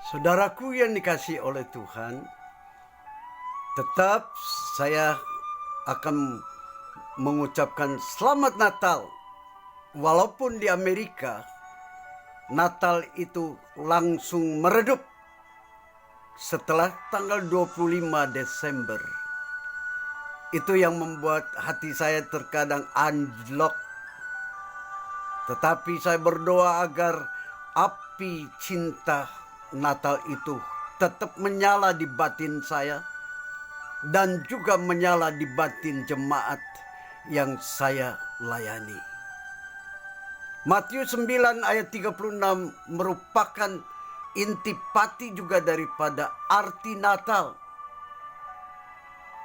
Saudaraku yang dikasihi oleh Tuhan, tetap saya akan mengucapkan Selamat Natal. Walaupun di Amerika, Natal itu langsung meredup setelah tanggal 25 Desember. Itu yang membuat hati saya terkadang anjlok. Tetapi saya berdoa agar api cinta Natal itu tetap menyala di batin saya dan juga menyala di batin jemaat yang saya layani. Matius 9 ayat 36 merupakan intipati juga daripada arti Natal.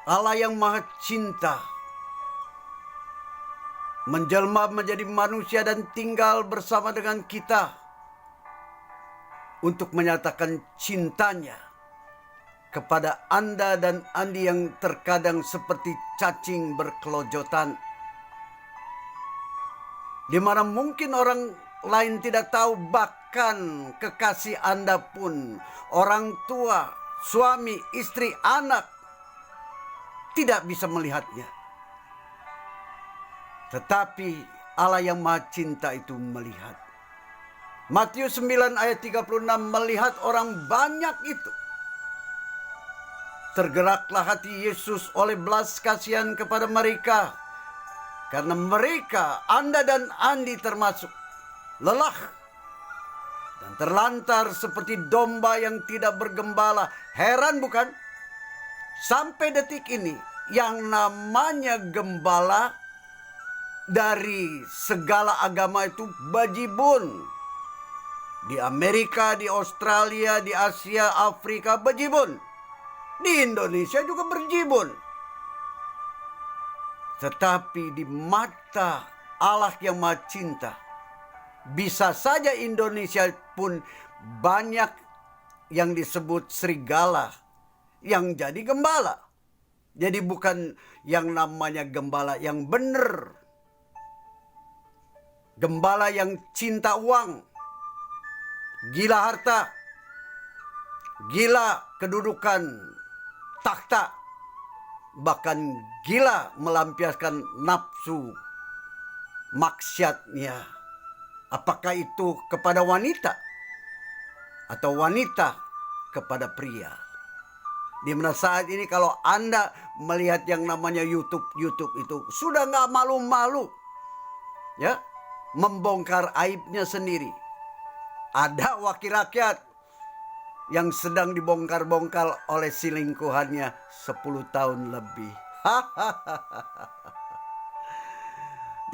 Allah yang Maha Cinta menjelma menjadi manusia dan tinggal bersama dengan kita untuk menyatakan cintanya kepada Anda dan Andi yang terkadang seperti cacing berkelojotan, di mana mungkin orang lain tidak tahu, bahkan kekasih Anda pun, orang tua, suami, istri, anak tidak bisa melihatnya. Tetapi Allah yang Maha Cinta itu melihat. Matius 9 ayat 36 melihat orang banyak itu. Tergeraklah hati Yesus oleh belas kasihan kepada mereka. Karena mereka, Anda dan Andi termasuk, lelah dan terlantar seperti domba yang tidak bergembala. Heran bukan? Sampai detik ini yang namanya gembala dari segala agama itu bejibun. Di Amerika, di Australia, di Asia, Afrika bejibun. Di Indonesia juga berjibun. Tetapi di mata Allah yang Maha Cinta, bisa saja Indonesia pun banyak yang disebut serigala yang jadi gembala. Jadi bukan yang namanya gembala yang benar. Gembala yang cinta uang, gila harta, gila kedudukan takhta, bahkan gila melampiaskan nafsu maksiatnya. Apakah itu kepada wanita atau wanita kepada pria? Di mana saat ini kalau Anda melihat yang namanya YouTube itu sudah nggak malu-malu, ya, membongkar aibnya sendiri. Ada wakil rakyat yang sedang dibongkar-bongkar oleh selingkuhannya 10 tahun lebih.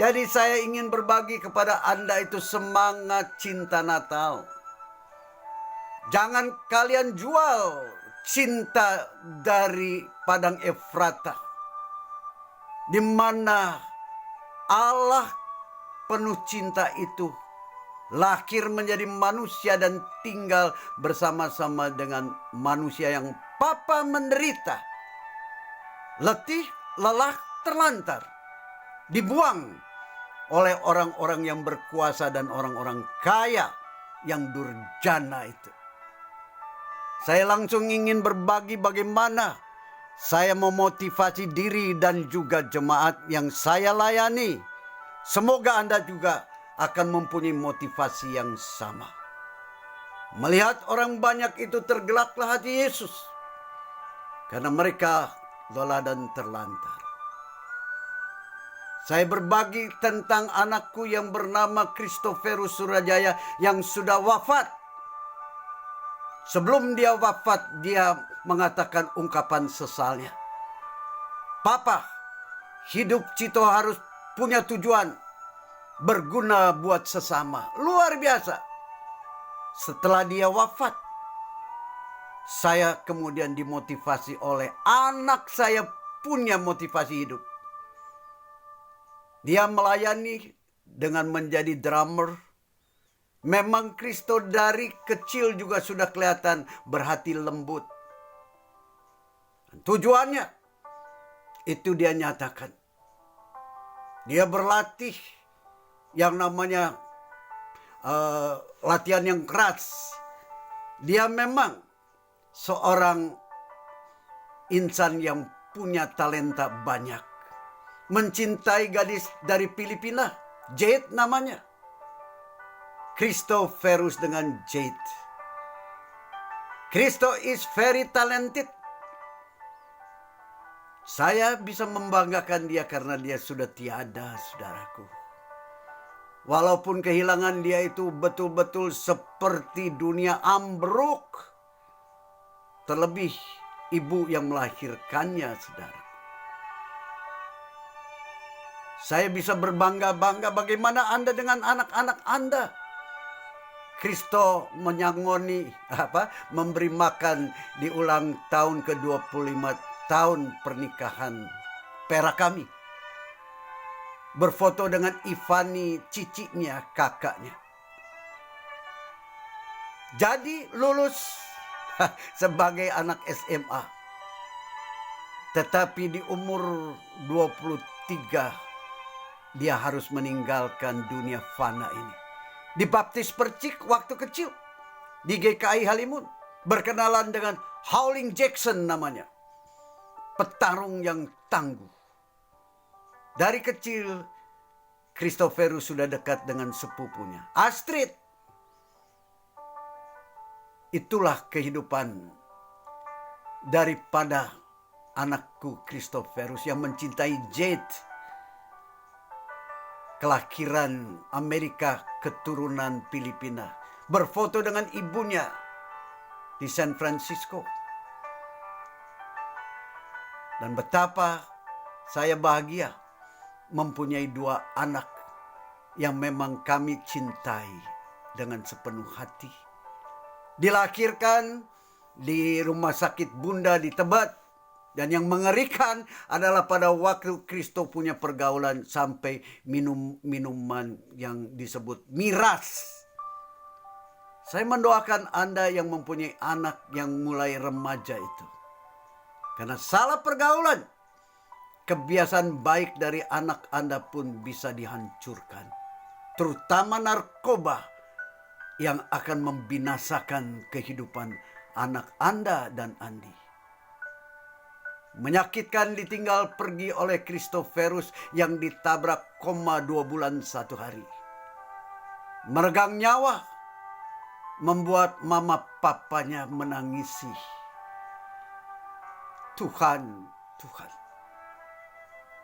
Jadi saya ingin berbagi kepada Anda itu semangat cinta Natal. Jangan kalian jual cinta dari padang Efrata, di mana Allah penuh cinta itu lahir menjadi manusia dan tinggal bersama-sama dengan manusia yang papa menderita, letih, lelah, terlantar, dibuang oleh orang-orang yang berkuasa dan orang-orang kaya yang durjana itu. Saya langsung ingin berbagi bagaimana saya memotivasi diri dan juga jemaat yang saya layani. Semoga Anda juga akan mempunyai motivasi yang sama. Melihat orang banyak itu tergelaklah hati Yesus, karena mereka lelah dan terlantar. Saya berbagi tentang anakku yang bernama Christopherus Surajaya yang sudah wafat. Sebelum dia wafat, dia mengatakan ungkapan sesalnya. Papa, hidup Cito harus punya tujuan, berguna buat sesama. Luar biasa. Setelah dia wafat, saya kemudian dimotivasi oleh anak saya punya motivasi hidup. Dia melayani dengan menjadi drummer. Memang Kristo dari kecil juga sudah kelihatan berhati lembut. Tujuannya itu dia nyatakan. Dia berlatih yang namanya latihan yang keras. Dia memang seorang insan yang punya talenta banyak. Mencintai gadis dari Filipina, Jade namanya. Christophorus dengan Jade. Christo is very talented. Saya bisa membanggakan dia karena dia sudah tiada, saudaraku. Walaupun kehilangan dia itu betul-betul seperti dunia ambruk. Terlebih ibu yang melahirkannya, saudara. Saya bisa berbangga-bangga bagaimana Anda dengan anak-anak Anda. Kristo menyangoni memberi makan di ulang tahun ke-25 tahun pernikahan perak kami. Berfoto dengan Ivani, cicinya, kakaknya. Jadi lulus sebagai anak SMA. Tetapi di umur 23 dia harus meninggalkan dunia fana ini. Dibaptis percik waktu kecil di GKI Halimun. Berkenalan dengan Howling Jackson namanya. Petarung yang tangguh. Dari kecil, Christophorus sudah dekat dengan sepupunya, Astrid. Itulah kehidupan daripada anakku Christophorus yang mencintai Jade. Kelahiran Amerika, keturunan Filipina. Berfoto dengan ibunya di San Francisco. Dan betapa saya bahagia mempunyai dua anak yang memang kami cintai dengan sepenuh hati. Dilahirkan di rumah sakit Bunda di Tebet. Dan yang mengerikan adalah pada waktu Kristo punya pergaulan sampai minuman yang disebut miras. Saya mendoakan Anda yang mempunyai anak yang mulai remaja itu. Karena salah pergaulan, kebiasaan baik dari anak Anda pun bisa dihancurkan. Terutama narkoba yang akan membinasakan kehidupan anak Anda dan Andi. Menyakitkan ditinggal pergi oleh Christophorus yang ditabrak koma 2 bulan 1 hari. Meregang nyawa, membuat mama papanya menangisi. Tuhan,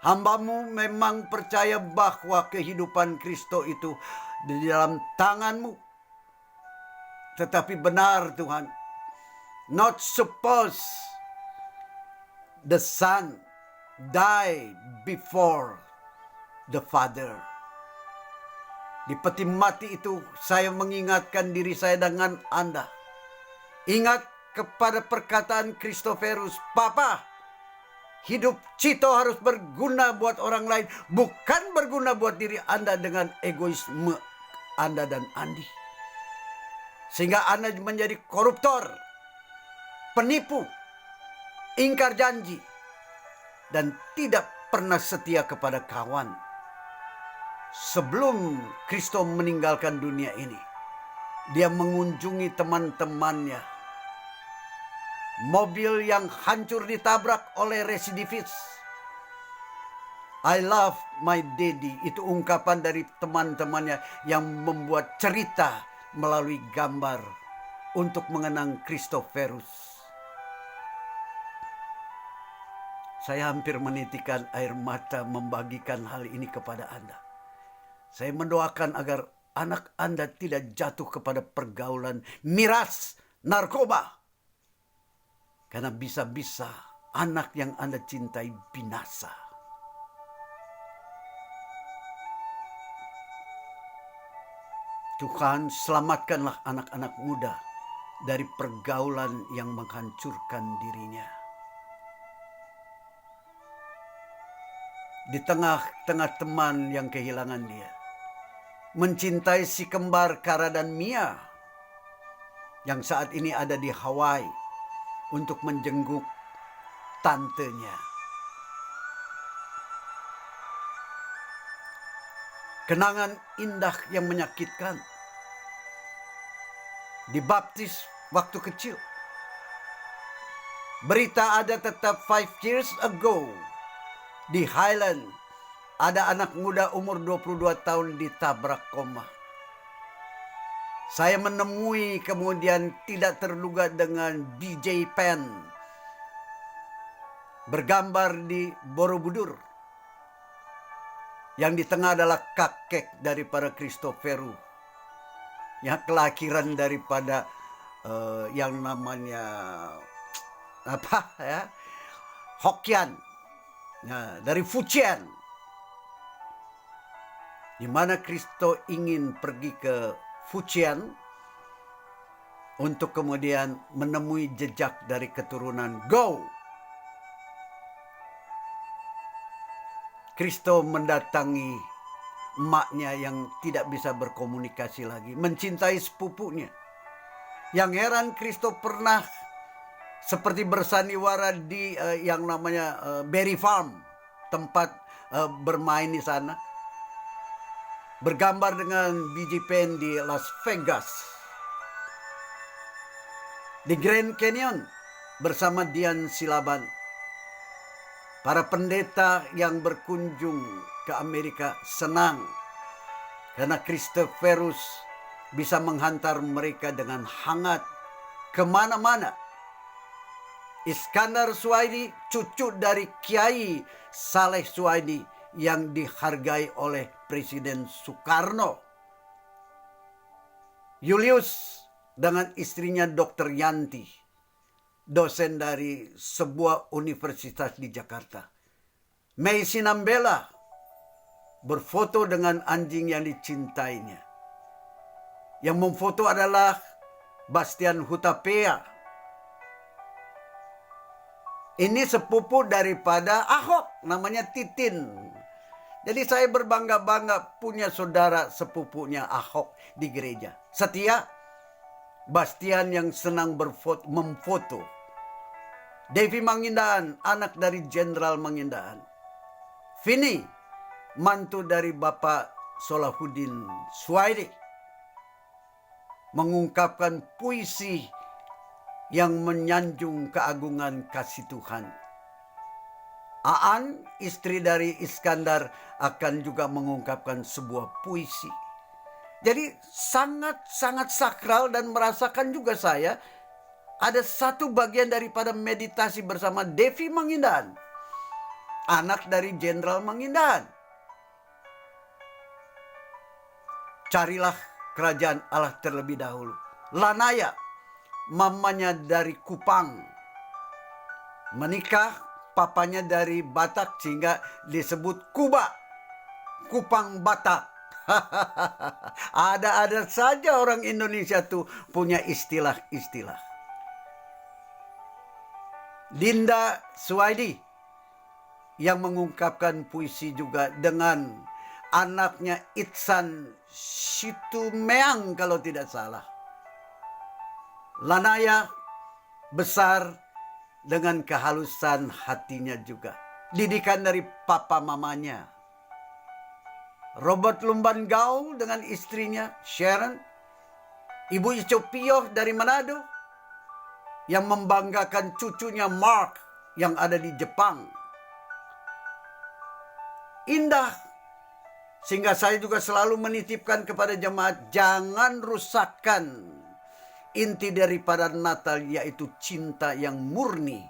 hamba-Mu memang percaya bahwa kehidupan Kristo itu di dalam tangan-Mu. Tetapi benar Tuhan, not suppose the son die before the father. Di peti mati itu saya mengingatkan diri saya dengan Anda. Ingat kepada perkataan Christophorus, Papa, hidup Cito harus berguna buat orang lain, bukan berguna buat diri Anda dengan egoisme Anda dan Andi. Sehingga Anda menjadi koruptor, penipu, ingkar janji, dan tidak pernah setia kepada kawan. Sebelum Kristo meninggalkan dunia ini, dia mengunjungi teman-temannya. Mobil yang hancur ditabrak oleh residivis. I love my daddy. Itu ungkapan dari teman-temannya yang membuat cerita melalui gambar untuk mengenang Christophorus. Saya hampir menitikan air mata membagikan hal ini kepada Anda. Saya mendoakan agar anak Anda tidak jatuh kepada pergaulan miras, narkoba. Karena bisa-bisa anak yang Anda cintai binasa. Tuhan, selamatkanlah anak-anak muda dari pergaulan yang menghancurkan dirinya. Di tengah-tengah teman yang kehilangan dia, mencintai si kembar Kara dan Mia yang saat ini ada di Hawaii untuk menjenguk tantenya. Kenangan indah yang menyakitkan. Dibaptis waktu kecil. Berita ada tetap 5 years ago di Highland, ada anak muda umur 22 tahun ditabrak koma. Saya menemui kemudian tidak terduga dengan DJ Pen, bergambar di Borobudur. Yang di tengah adalah kakek daripada Christophorus, yang kelahiran daripada yang namanya Hokkien, dari Fujian, di mana Kristo ingin pergi ke Fujian untuk kemudian menemui jejak dari keturunan Go. Kristo mendatangi emaknya yang tidak bisa berkomunikasi lagi, mencintai sepupunya. Yang heran, Kristo pernah seperti bersandiwara di yang namanya Berry Farm, tempat bermain di sana. Bergambar dengan BJ Penn di Las Vegas. Di Grand Canyon bersama Dian Silaban. Para pendeta yang berkunjung ke Amerika senang karena Christophorus bisa menghantar mereka dengan hangat kemana-mana. Iskandar Suwaidi, cucu dari Kiai Saleh Suwaidi yang dihargai oleh Presiden Soekarno. Julius dengan istrinya Dr. Yanti, dosen dari sebuah universitas di Jakarta. Mei Sinambela berfoto dengan anjing yang dicintainya. Yang memfoto adalah Bastian Hutapea. Ini sepupu daripada Ahok, namanya Titin. Jadi saya berbangga-bangga punya saudara sepupunya Ahok di gereja. Setia, Bastian yang senang memfoto. Devi Mangindaan, anak dari Jenderal Mangindaan. Vini, mantu dari Bapak Solahuddin Suwaidi, mengungkapkan puisi yang menyanjung keagungan kasih Tuhan. Aan, istri dari Iskandar, akan juga mengungkapkan sebuah puisi. Jadi sangat-sangat sakral, dan merasakan juga saya ada satu bagian daripada meditasi bersama Devi Mangindaan, anak dari Jenderal Mangindaan. Carilah kerajaan Allah terlebih dahulu. Lanaya, mamanya dari Kupang, menikah, papanya dari Batak, sehingga disebut Kuba, Kupang Batak. Ada saja orang Indonesia tuh punya istilah-istilah. Dinda Suwaidi yang mengungkapkan puisi juga dengan anaknya Itsan Situmeang kalau tidak salah. Lanaya besar dengan kehalusan hatinya juga. Didikan dari papa mamanya. Robert Lumban Gaul dengan istrinya Sharon. Ibu Icopio dari Manado, yang membanggakan cucunya Mark yang ada di Jepang. Indah, sehingga saya juga selalu menitipkan kepada jemaat, jangan rusakkan inti daripada Natal, yaitu cinta yang murni,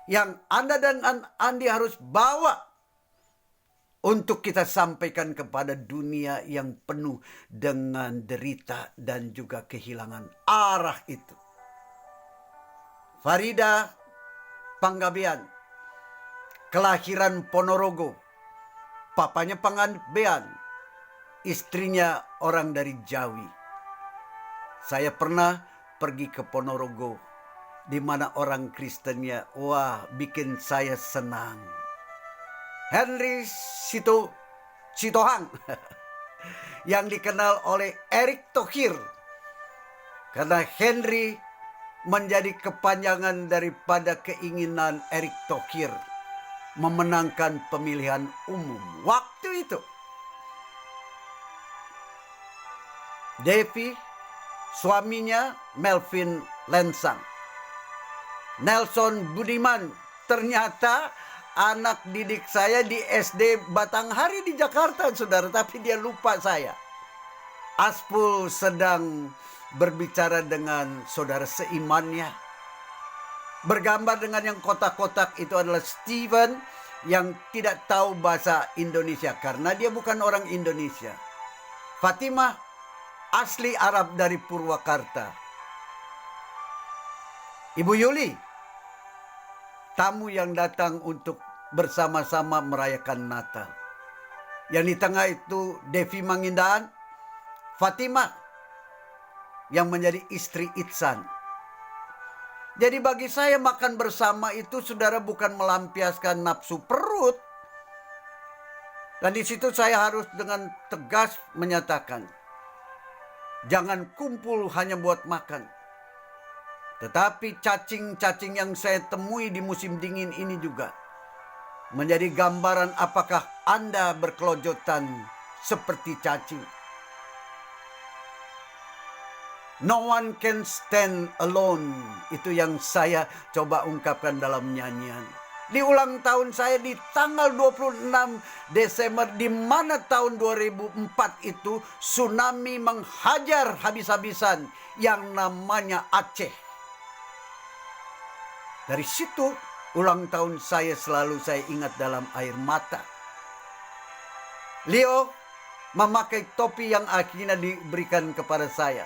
yang Anda dan Andi harus bawa untuk kita sampaikan kepada dunia yang penuh dengan derita dan juga kehilangan arah itu. Farida Panggabean, kelahiran Ponorogo, papanya Panggabean, istrinya orang dari Jawi. Saya pernah pergi ke Ponorogo, di mana orang Kristennya, wah, bikin saya senang. Henry Sitohang yang dikenal oleh Erick Thohir, karena Henry menjadi kepanjangan daripada keinginan Erick Thohir memenangkan pemilihan umum waktu itu. Devi suaminya Melvin Lensang. Nelson Budiman, ternyata anak didik saya di SD Batanghari di Jakarta, saudara, tapi dia lupa saya. Aspul sedang berbicara dengan saudara seimannya. Bergambar dengan yang kotak-kotak itu adalah Steven yang tidak tahu bahasa Indonesia karena dia bukan orang Indonesia. Fatimah asli Arab dari Purwakarta. Ibu Yuli, tamu yang datang untuk bersama-sama merayakan Natal. Yang di tengah itu Devi Mangindaan, Fatimah yang menjadi istri Itsan. Jadi bagi saya makan bersama itu, saudara, bukan melampiaskan nafsu perut. Dan di situ saya harus dengan tegas menyatakan, jangan kumpul hanya buat makan. Tetapi cacing-cacing yang saya temui di musim dingin ini juga menjadi gambaran apakah Anda berkelojotan seperti cacing. No one can stand alone. Itu yang saya coba ungkapkan dalam nyanyian. Di ulang tahun saya di tanggal 26 Desember, di mana tahun 2004 itu tsunami menghajar habis-habisan yang namanya Aceh. Dari situ ulang tahun saya selalu saya ingat dalam air mata. Leo memakai topi yang akhirnya diberikan kepada saya.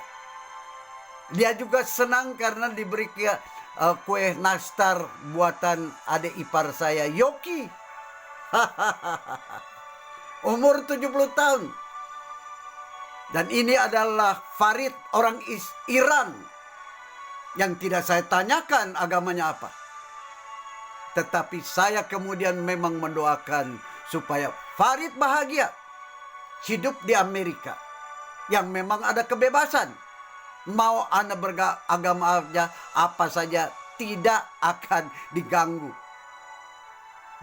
Dia juga senang karena diberi kue nastar buatan adik ipar saya, Yoki. Umur 70 tahun. Dan ini adalah Farid, orang Iran. Yang tidak saya tanyakan agamanya apa. Tetapi saya kemudian memang mendoakan supaya Farid bahagia. Hidup di Amerika. Yang memang ada kebebasan. Mau Anda beragama apa saja tidak akan diganggu.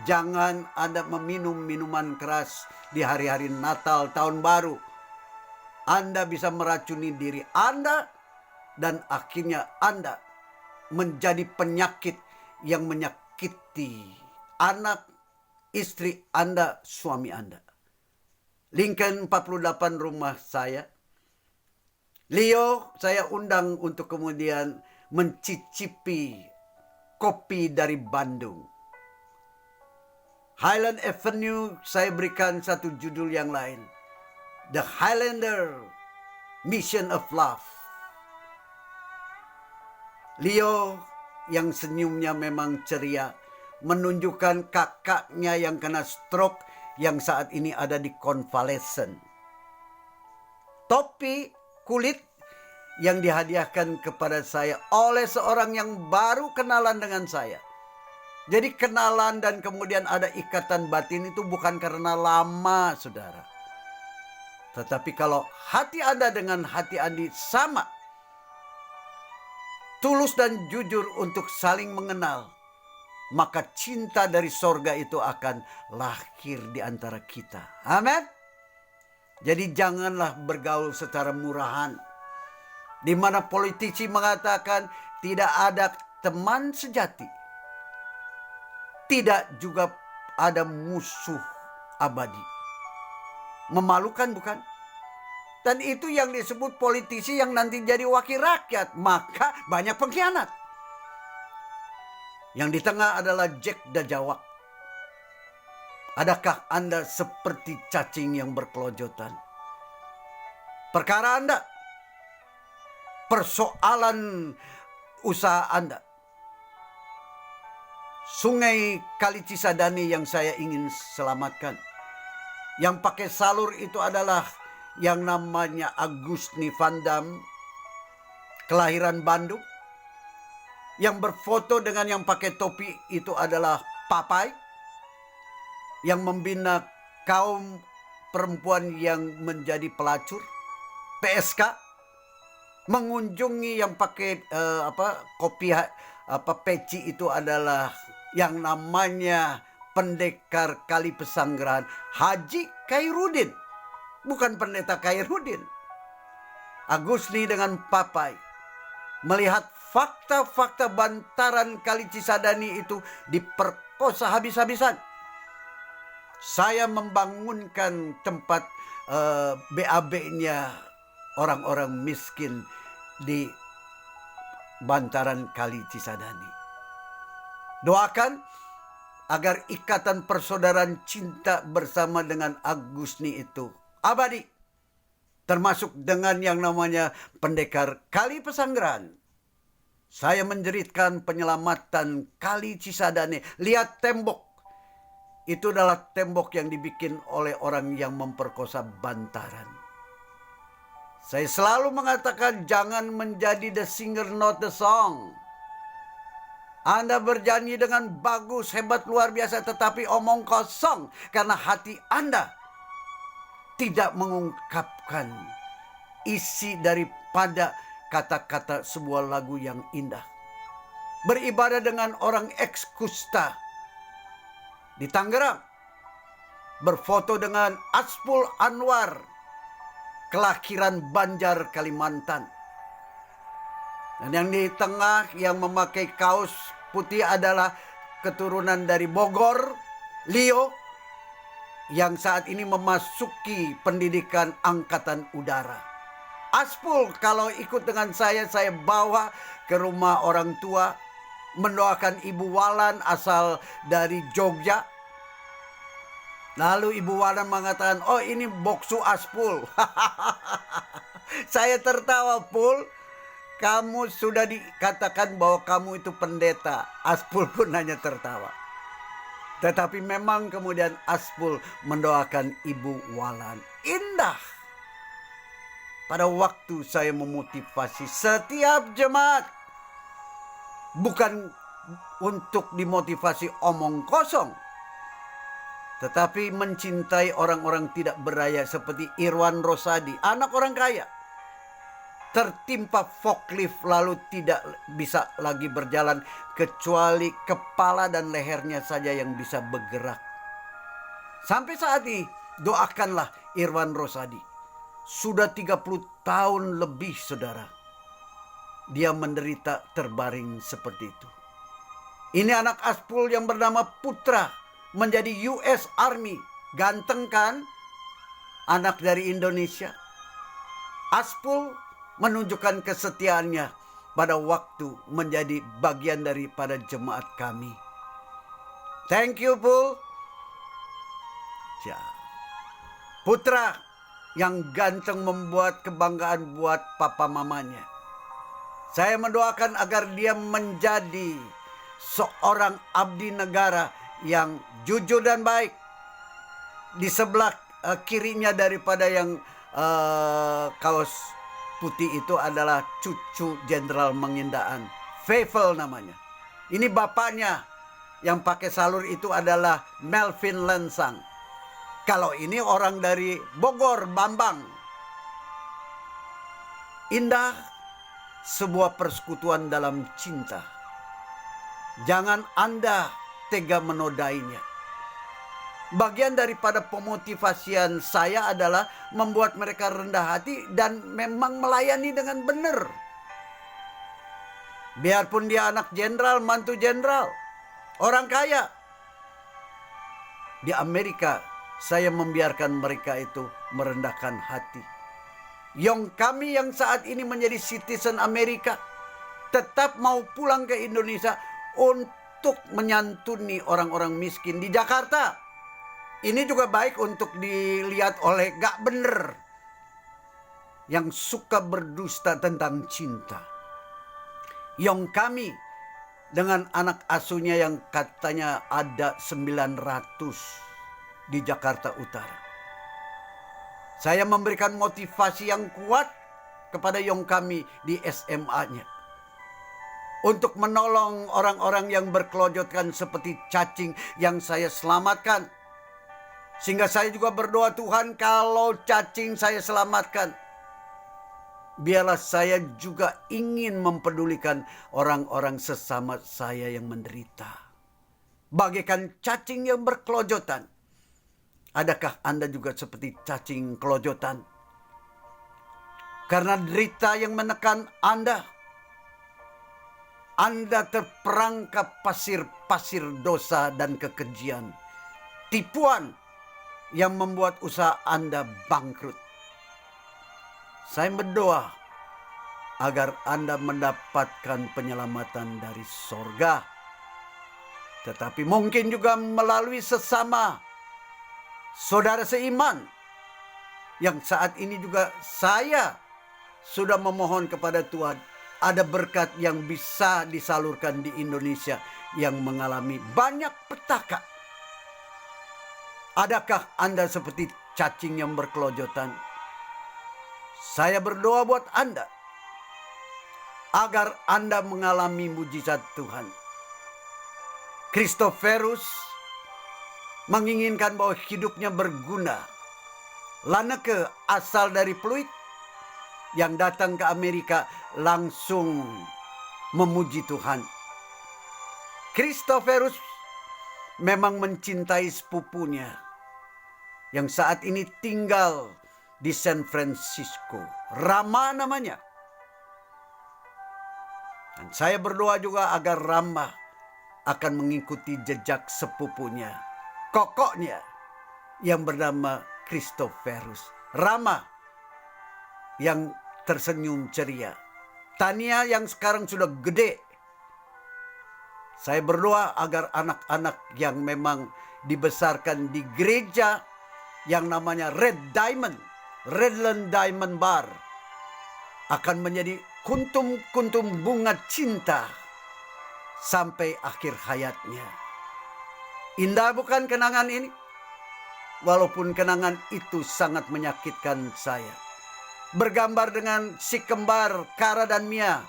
Jangan Anda meminum minuman keras di hari-hari Natal, Tahun Baru. Anda bisa meracuni diri Anda dan akhirnya Anda menjadi penyakit yang menyakiti anak, istri Anda, suami Anda. Lincoln 48 rumah saya. Leo saya undang untuk kemudian mencicipi kopi dari Bandung. Highland Avenue saya berikan satu judul yang lain. The Highlander Mission of Love. Leo yang senyumnya memang ceria menunjukkan kakaknya yang kena stroke yang saat ini ada di konvalesen. Topi kulit yang dihadiahkan kepada saya oleh seorang yang baru kenalan dengan saya. Jadi kenalan dan kemudian ada ikatan batin itu bukan karena lama, saudara. Tetapi kalau hati Anda dengan hati Andi sama, tulus dan jujur untuk saling mengenal, maka cinta dari sorga itu akan lahir di antara kita. Amin. Jadi janganlah bergaul secara murahan. Di mana politisi mengatakan tidak ada teman sejati. Tidak juga ada musuh abadi. Memalukan bukan? Dan itu yang disebut politisi yang nanti jadi wakil rakyat. Maka banyak pengkhianat. Yang di tengah adalah Jack Dajawak. Adakah Anda seperti cacing yang berkelojotan? Perkara Anda, persoalan usaha Anda, Sungai Kali Cisadane yang saya ingin selamatkan. Yang pakai salur itu adalah yang namanya Agusni Van Dam, kelahiran Bandung. Yang berfoto dengan yang pakai topi itu adalah Papai. Yang membina kaum perempuan yang menjadi pelacur, PSK. Mengunjungi yang pakai kopi peci itu adalah yang namanya pendekar Kali Pesanggerahan, Haji Khairuddin, bukan pendeta Khairuddin. Agusni dengan Papai melihat fakta-fakta bantaran Kali Cisadane itu diperkosa habis-habisan. Saya membangunkan tempat BAB-nya orang-orang miskin di bantaran Kali Cisadane. Doakan agar ikatan persaudaraan cinta bersama dengan Agusni itu abadi. Termasuk dengan yang namanya pendekar Kali Pesanggerahan. Saya menjeritkan penyelamatan Kali Cisadane. Lihat tembok. Itu adalah tembok yang dibikin oleh orang yang memperkosa bantaran. Saya selalu mengatakan jangan menjadi the singer not the song. Anda bernyanyi dengan bagus, hebat, luar biasa, tetapi omong kosong. Karena hati Anda tidak mengungkapkan isi daripada kata-kata sebuah lagu yang indah. Beribadah dengan orang ex-kusta di Tangerang. Berfoto dengan Aspul Anwar, kelahiran Banjar, Kalimantan. Dan yang di tengah yang memakai kaos putih adalah keturunan dari Bogor, Leo, yang saat ini memasuki pendidikan angkatan udara. Aspul kalau ikut dengan saya bawa ke rumah orang tua, mendoakan Ibu Walan asal dari Jogja. Lalu Ibu Walan mengatakan, oh ini boksu Aspul. Saya tertawa, Pul. Kamu sudah dikatakan bahwa kamu itu pendeta. Aspul pun hanya tertawa. Tetapi memang kemudian Aspul mendoakan Ibu Walan. Indah. Pada waktu saya memotivasi setiap jemaat. Bukan untuk dimotivasi omong kosong. Tetapi mencintai orang-orang tidak berdaya seperti Irwan Rosadi. Anak orang kaya. Tertimpa forklift lalu tidak bisa lagi berjalan kecuali kepala dan lehernya saja yang bisa bergerak. Sampai saat ini doakanlah Irwan Rosadi. Sudah 30 tahun lebih, saudara. Dia menderita terbaring seperti itu. Ini anak Aspul yang bernama Putra, menjadi US Army. Ganteng kan? Anak dari Indonesia. Aspul menunjukkan kesetiaannya pada waktu menjadi bagian daripada jemaat kami. Thank you, Pul. Ya. Putra yang ganteng membuat kebanggaan buat papa mamanya. Saya mendoakan agar dia menjadi seorang abdi negara yang jujur dan baik. Di sebelah kirinya daripada yang kaos putih itu adalah cucu Jenderal Mangindaan. Feivel namanya. Ini bapaknya yang pakai salur itu adalah Melvin Lensang. Kalau ini orang dari Bogor, Bambang. Indah sebuah persekutuan dalam cinta. Jangan Anda tega menodainya. Bagian daripada pemotivasian saya adalah membuat mereka rendah hati dan memang melayani dengan benar. Biarpun dia anak jenderal, mantu jenderal, orang kaya. Di Amerika, saya membiarkan mereka itu merendahkan hati. Yang kami yang saat ini menjadi citizen Amerika, tetap mau pulang ke Indonesia untuk menyantuni orang-orang miskin di Jakarta. Ini juga baik untuk dilihat oleh gak bener yang suka berdusta tentang cinta. Yang kami dengan anak asuhnya yang katanya ada 900 di Jakarta Utara. Saya memberikan motivasi yang kuat kepada yang kami di SMA-nya. Untuk menolong orang-orang yang berkelojotkan seperti cacing yang saya selamatkan. Sehingga saya juga berdoa, Tuhan, kalau cacing saya selamatkan, biarlah saya juga ingin mempedulikan orang-orang sesama saya yang menderita. Bagaikan cacing yang berkelojotan. Adakah Anda juga seperti cacing kelojotan? Karena derita yang menekan Anda terperangkap pasir-pasir dosa dan kekejian. Tipuan yang membuat usaha Anda bangkrut. Saya berdoa agar Anda mendapatkan penyelamatan dari sorga. Tetapi mungkin juga melalui sesama saudara seiman. Yang saat ini juga saya sudah memohon kepada Tuhan, ada berkat yang bisa disalurkan di Indonesia yang mengalami banyak petaka. Adakah Anda seperti cacing yang berkelojotan? Saya berdoa buat Anda agar Anda mengalami mujizat Tuhan. Christophorus menginginkan bahwa hidupnya berguna. Laneke asal dari Pluit yang datang ke Amerika langsung memuji Tuhan. Christophorus memang mencintai sepupunya yang saat ini tinggal di San Francisco. Rama namanya. Dan saya berdoa juga agar Rama akan mengikuti jejak sepupunya, kokoknya yang bernama Christophorus. Rama yang tersenyum ceria. Tania yang sekarang sudah gede. Saya berdoa agar anak-anak yang memang dibesarkan di gereja yang namanya Redland Diamond Bar akan menjadi kuntum-kuntum bunga cinta sampai akhir hayatnya. Indah bukan kenangan ini? Walaupun kenangan itu sangat menyakitkan saya. Bergambar dengan si kembar Kara dan Mia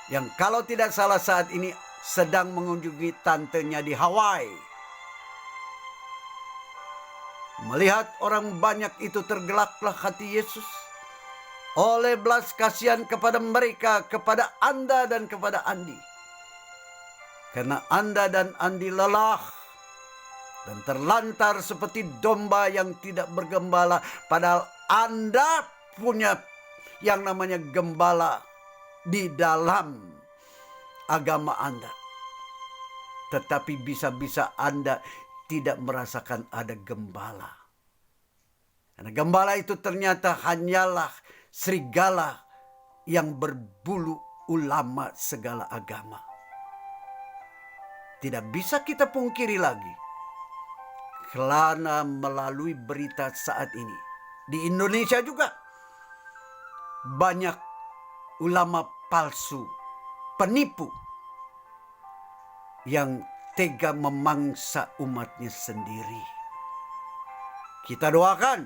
yang kalau tidak salah saat ini sedang mengunjungi tantenya di Hawaii. Melihat orang banyak itu tergelaklah hati Yesus oleh belas kasihan kepada mereka, kepada Anda dan kepada Andi. Karena Anda dan Andi lelah dan terlantar seperti domba yang tidak bergembala, padahal Anda punya yang namanya gembala di dalam agama Anda. Tetapi bisa-bisa Anda tidak merasakan ada gembala. Karena gembala itu ternyata hanyalah serigala yang berbulu ulama segala agama. Tidak bisa kita pungkiri lagi. Karena melalui berita saat ini di Indonesia juga banyak ulama palsu, penipu yang tega memangsa umatnya sendiri. Kita doakan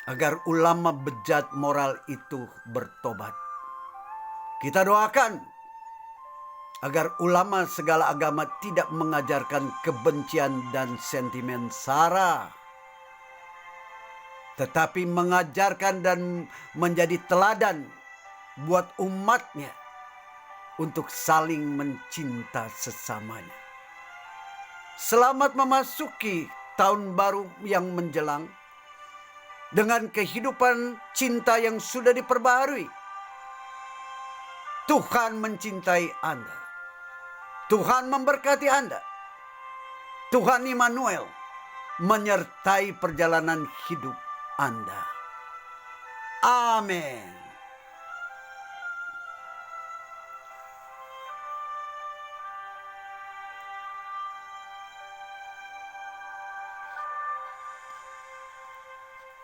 agar ulama bejat moral itu bertobat. Kita doakan agar ulama segala agama tidak mengajarkan kebencian dan sentimen sara, tetapi mengajarkan dan menjadi teladan buat umatnya untuk saling mencinta sesamanya. Selamat memasuki tahun baru yang menjelang dengan kehidupan cinta yang sudah diperbaharui. Tuhan mencintai Anda. Tuhan memberkati Anda. Tuhan Immanuel menyertai perjalanan hidup Anda. Amin.